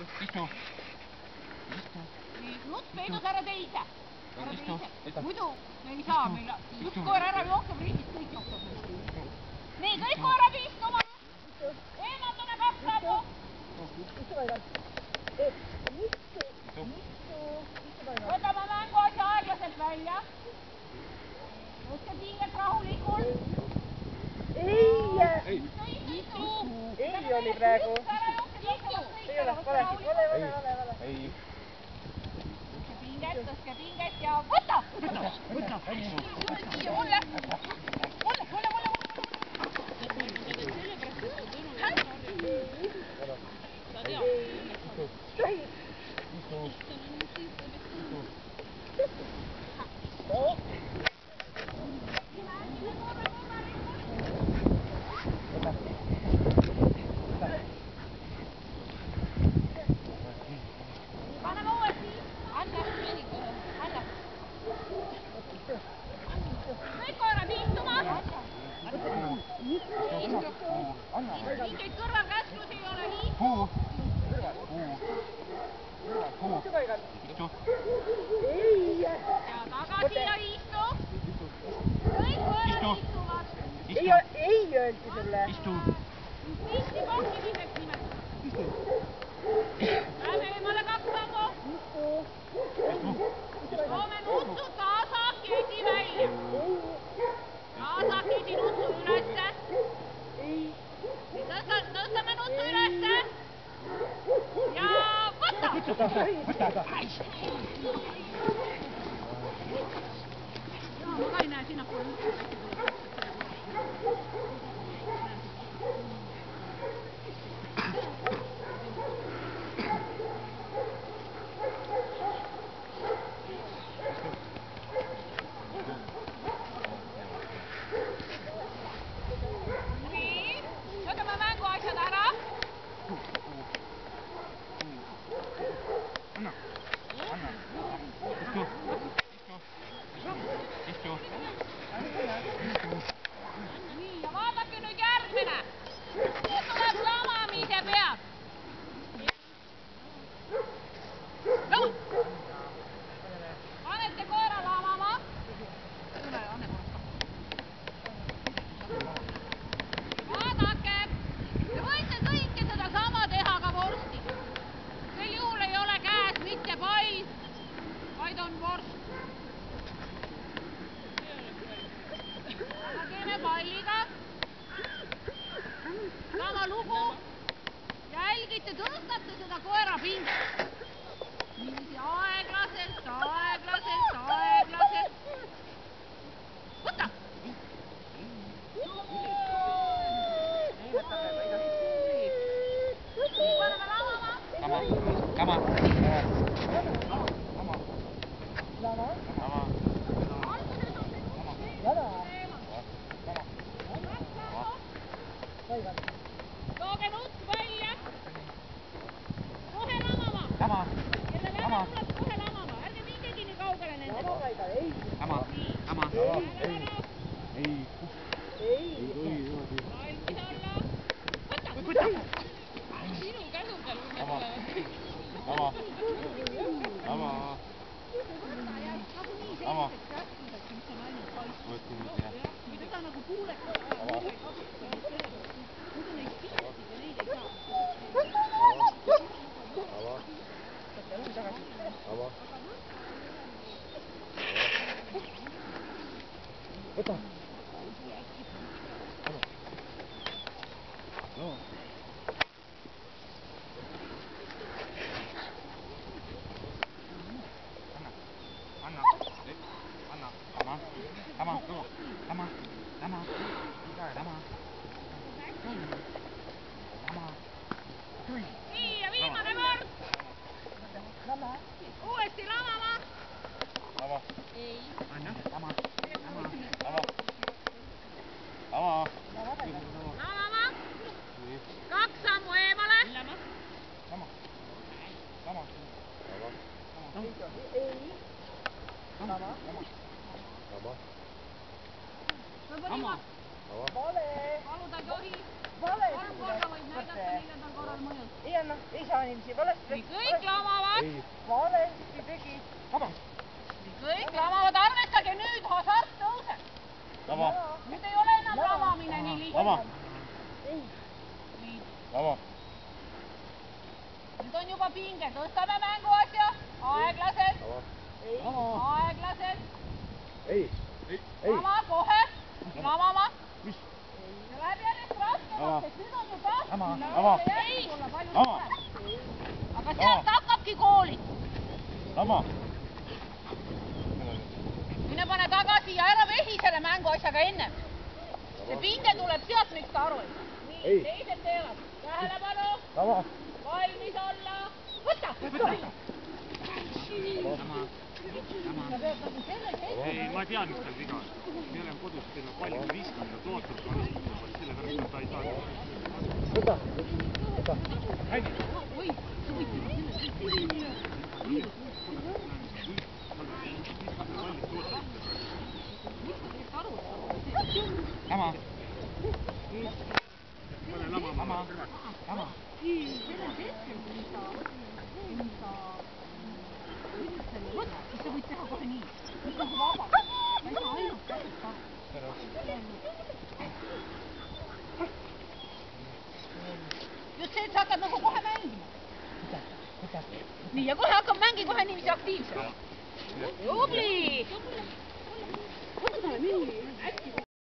Istu. Nuts peidus ära tee ise. Muidu me ei saa meil. Üks koer ära jookseb, riigis kõik jookseb. Nii, kõik koerad istuma. Eemaldame 2 sammu. Võtame mänguasja aeglaselt välja. Võtke pinget rahulikult. Ei oli praegu. Ei ole, vale. Tõstke pinget ja võta! Mulle! Mingeid kõrvalkäsklusi ei ole, liitu! Ja tagasi ja istu! Kõik koerad istuvad! Ei öeldi sulle! Isti pakkimiseks nimetada! Lähme eemale 2 sammu! Toome nutsu tasakesi välja! Tasakesi nutsu ülesse! Tõstame nutsu ülesse ja võta! Ma ka ei näe, sinna poole nutsu äkki tuleb. Võtame mänguasjad ära. Nii, ja vaadake nüüd järgmine. Nüüd tuleb lamamise pead. Panete koera lamama. Vaadake. Te võite kõike seda sama teha ka vorsti. Sel juhul ei ole käes mitte pall, vaid on vorst. Sama teeme palliga. Sama lugu. Jälgite, tõstate seda koera pinget. Niiviisi aeglaselt. Võta! Paneme lamama. Tooge nuts välja. Kohe lamama. Kelle lähe tuleb kohe lamama. Ärge mingegi nii kaugele nende. Valmis olla. Võta! Sinu käsudel võime tulevad. Võta ja nagunii selliseks käskuseks, mis on ainult paistud. Seda nagu puulekas ajal ei kasutada just sellepärast. Muidu neid pingesid ja neid ei saa. Võta! Nii, ja viimane kord. Uuesti lamama. Ei. Lamama. 2 sammu eemale. Paluda ei tohi. kolm korda võib näidata, 4. korral mõjus. ei anna, ei saa niiviisi, valesti. Nii kõik lamavad. Valesti tegi. Nii kõik lamavad, arvestage nüüd, hasart tõuseb. Nüüd ei ole enam lamamine nii lihtne. Nii. Nüüd on juba pinge, tõstame mänguasja. Aeglased. Aeglased. Lama kohe. Lamama. See läheb järjest raskemaks, sest nüüd on ju tahtnud. Aga sealt hakkabki koolid. Mine pane tagasi ja ära vehi selle mänguasjaga ennem. See pinge tuleb sealt, miks ta aru ei saa. Nii, teised teevad. Tähelepanu. Valmis olla. Võta! Ei, ma tean, mis tal viga on. Me oleme kodus teile palju viskanud ja tootud ka viskanud, sellepärast ta ei saa. Võta! Hädi! Lama! Pane lama! Sellel hetkel, kui sa võtad selle võtta, siis sa võid teha kohe nii. Nüüd nagu vaba. Ta ei saa ainult käsest aru. Just see, et sa hakkad nagu kohe mängima. Nii, ja kohe hakkab mängi kohe niiviisi aktiivselt. Tubli!